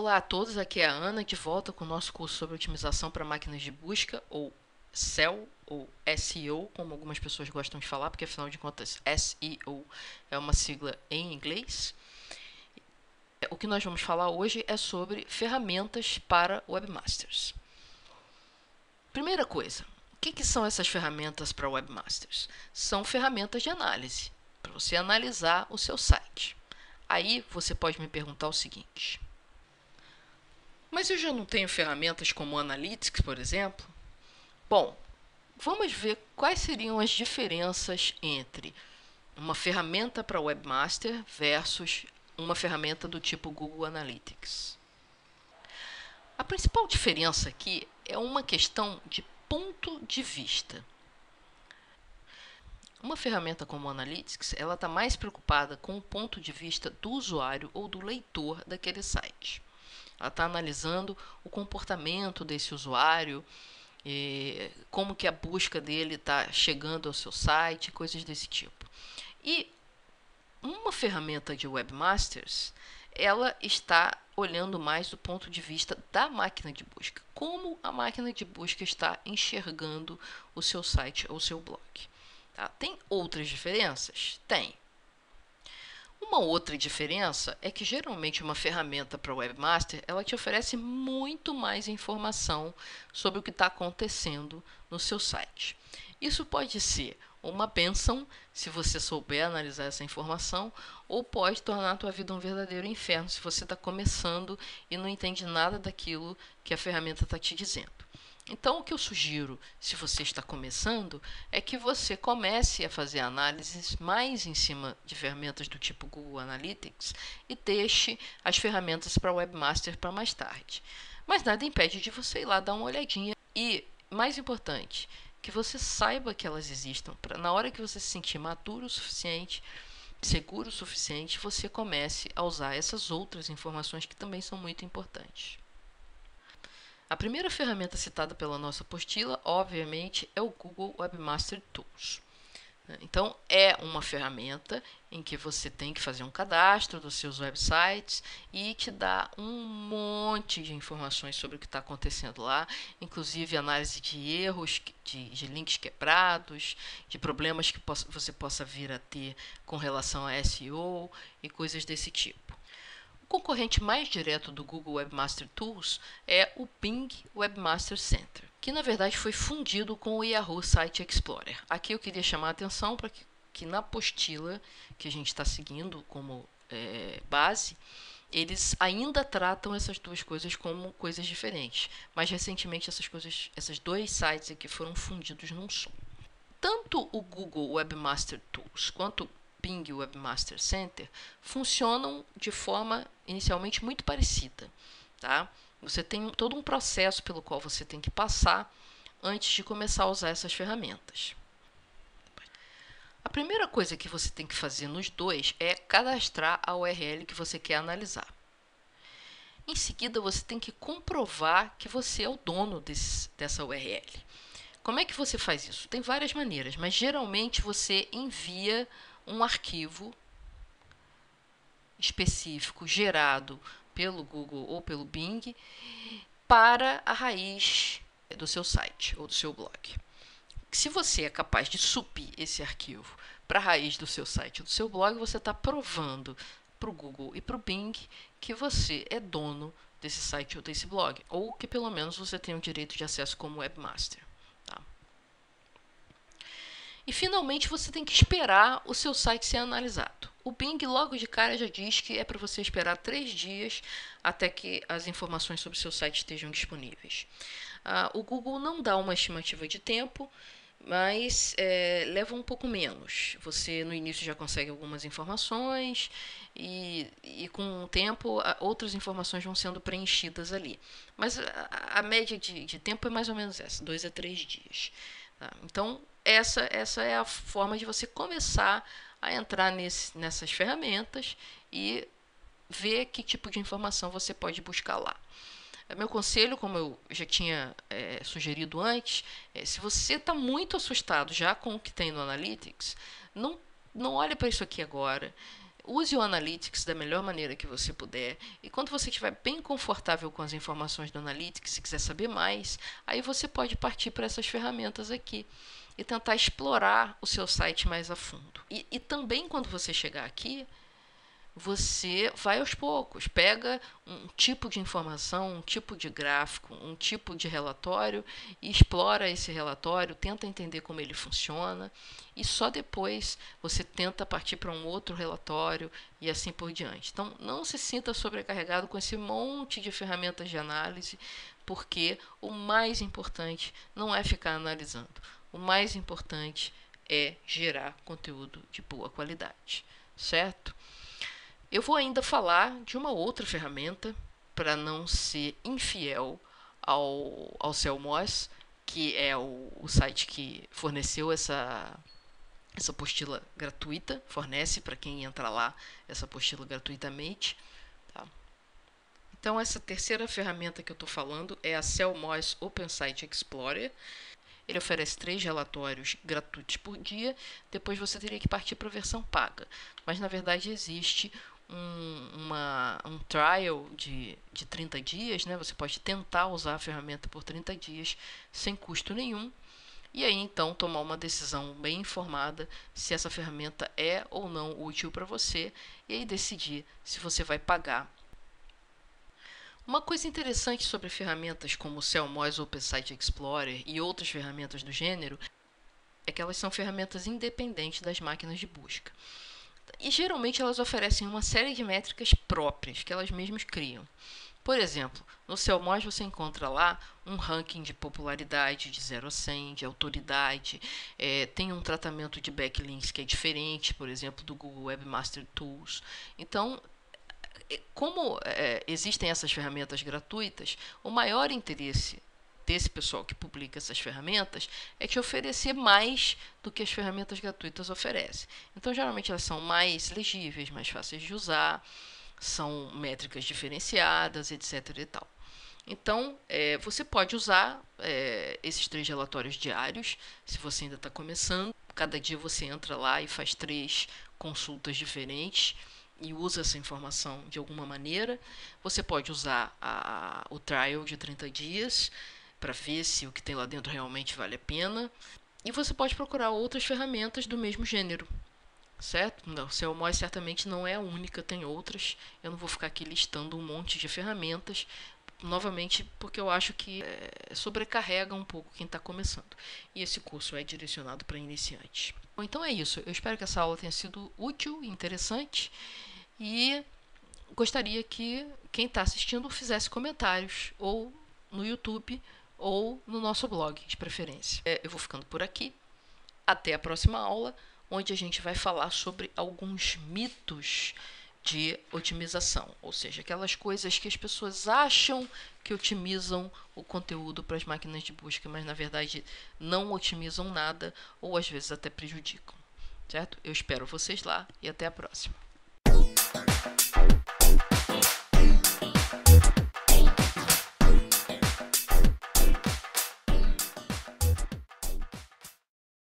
Olá a todos, aqui é a Ana, de volta com o nosso curso sobre otimização para máquinas de busca, ou SEO, ou SEO, como algumas pessoas gostam de falar, porque afinal de contas SEO é uma sigla em inglês. O que nós vamos falar hoje é sobre ferramentas para webmasters. Primeira coisa, o que são essas ferramentas para webmasters? São ferramentas de análise, para você analisar o seu site. Aí você pode me perguntar o seguinte: mas eu já não tenho ferramentas como Analytics, por exemplo? Bom, vamos ver quais seriam as diferenças entre uma ferramenta para webmaster versus uma ferramenta do tipo Google Analytics. A principal diferença aqui é uma questão de ponto de vista. Uma ferramenta como o Analytics, ela está mais preocupada com o ponto de vista do usuário ou do leitor daquele site. Ela está analisando o comportamento desse usuário, como que a busca dele está chegando ao seu site, coisas desse tipo. E uma ferramenta de webmasters, ela está olhando mais do ponto de vista da máquina de busca. Como a máquina de busca está enxergando o seu site ou o seu blog. Tá? Tem outras diferenças? Tem. Uma outra diferença é que geralmente uma ferramenta para webmaster, ela te oferece muito mais informação sobre o que está acontecendo no seu site. Isso pode ser uma bênção se você souber analisar essa informação, ou pode tornar a tua vida um verdadeiro inferno se você está começando e não entende nada daquilo que a ferramenta está te dizendo. Então, o que eu sugiro, se você está começando, é que você comece a fazer análises mais em cima de ferramentas do tipo Google Analytics e deixe as ferramentas para webmaster para mais tarde. Mas nada impede de você ir lá dar uma olhadinha e, mais importante, que você saiba que elas existam, para na hora que você se sentir maduro o suficiente, seguro o suficiente, você comece a usar essas outras informações que também são muito importantes. A primeira ferramenta citada pela nossa apostila, obviamente, é o Google Webmaster Tools. Então, é uma ferramenta em que você tem que fazer um cadastro dos seus websites e te dá um monte de informações sobre o que está acontecendo lá, inclusive análise de erros, de links quebrados, de problemas que você possa vir a ter com relação a SEO e coisas desse tipo. O concorrente mais direto do Google Webmaster Tools é o Bing Webmaster Center, que na verdade foi fundido com o Yahoo Site Explorer. Aqui eu queria chamar a atenção para que na apostila que a gente está seguindo como base, eles ainda tratam essas duas coisas como coisas diferentes, mas recentemente esses dois sites aqui foram fundidos num só. Tanto o Google Webmaster Tools quanto o Bing Webmaster Center funcionam de forma inicialmente muito parecida. Tá? Você tem todo um processo pelo qual você tem que passar antes de começar a usar essas ferramentas. A primeira coisa que você tem que fazer nos dois é cadastrar a URL que você quer analisar. Em seguida, você tem que comprovar que você é o dono dessa URL. Como é que você faz isso? Tem várias maneiras, mas geralmente você envia um arquivo específico gerado pelo Google ou pelo Bing para a raiz do seu site ou do seu blog. Se você é capaz de subir esse arquivo para a raiz do seu site ou do seu blog, você está provando para o Google e para o Bing que você é dono desse site ou desse blog, ou que pelo menos você tem o direito de acesso como webmaster. Tá? E finalmente você tem que esperar o seu site ser analisado. O Bing logo de cara já diz que é para você esperar 3 dias até que as informações sobre o seu site estejam disponíveis. O Google não dá uma estimativa de tempo, mas leva um pouco menos. Você no início já consegue algumas informações e com o tempo outras informações vão sendo preenchidas ali. Mas a média de tempo é mais ou menos essa, 2 a 3 dias. Tá? Então, essa é a forma de você começar a entrar nessas ferramentas e ver que tipo de informação você pode buscar lá. Meu conselho, como eu já tinha sugerido antes, se você está muito assustado já com o que tem no Analytics, não olhe para isso aqui agora. use o Analytics da melhor maneira que você puder, e quando você estiver bem confortável com as informações do Analytics, se quiser saber mais, aí você pode partir para essas ferramentas aqui e tentar explorar o seu site mais a fundo. E também quando você chegar aqui, você vai aos poucos, pega um tipo de informação, um tipo de gráfico, um tipo de relatório e explora esse relatório, tenta entender como ele funciona e só depois você tenta partir para um outro relatório e assim por diante. Então, não se sinta sobrecarregado com esse monte de ferramentas de análise, porque o mais importante não é ficar analisando. O mais importante é gerar conteúdo de boa qualidade, certo? Eu vou ainda falar de uma outra ferramenta para não ser infiel ao Celmos, que é o site que forneceu essa apostila gratuita, fornece para quem entra lá essa apostila gratuitamente. Tá? Então, essa terceira ferramenta que eu estou falando é a Celmos Open Site Explorer. Ele oferece 3 relatórios gratuitos por dia, depois você teria que partir para a versão paga. Mas, na verdade, existe um trial de 30 dias, né? Você pode tentar usar a ferramenta por 30 dias sem custo nenhum. E aí, então, tomar uma decisão bem informada se essa ferramenta é ou não útil para você. E aí decidir se você vai pagar. Uma coisa interessante sobre ferramentas como o Celmos Open Site Explorer e outras ferramentas do gênero é que elas são ferramentas independentes das máquinas de busca. E geralmente elas oferecem uma série de métricas próprias que elas mesmas criam. Por exemplo, no Celmos você encontra lá um ranking de popularidade de 0 a 100, de autoridade, tem um tratamento de backlinks que é diferente, por exemplo, do Google Webmaster Tools. Então, como existem essas ferramentas gratuitas, o maior interesse desse pessoal que publica essas ferramentas é te oferecer mais do que as ferramentas gratuitas oferecem. Então, geralmente, elas são mais legíveis, mais fáceis de usar, são métricas diferenciadas, etc. e tal. Então, você pode usar esses 3 relatórios diários, se você ainda está começando. Cada dia você entra lá e faz 3 consultas diferentes e usa essa informação de alguma maneira. Você pode usar o trial de 30 dias para ver se o que tem lá dentro realmente vale a pena. E você pode procurar outras ferramentas do mesmo gênero, certo? Não, o Celmos certamente não é a única, tem outras. Eu não vou ficar aqui listando um monte de ferramentas, novamente porque eu acho que sobrecarrega um pouco quem está começando. E esse curso é direcionado para iniciantes. Bom, então é isso. Eu espero que essa aula tenha sido útil e interessante. E gostaria que quem está assistindo fizesse comentários, ou no YouTube, ou no nosso blog, de preferência. Eu vou ficando por aqui. Até a próxima aula, onde a gente vai falar sobre alguns mitos de otimização, ou seja, aquelas coisas que as pessoas acham que otimizam o conteúdo para as máquinas de busca, mas na verdade não otimizam nada ou às vezes até prejudicam, certo? Eu espero vocês lá e até a próxima.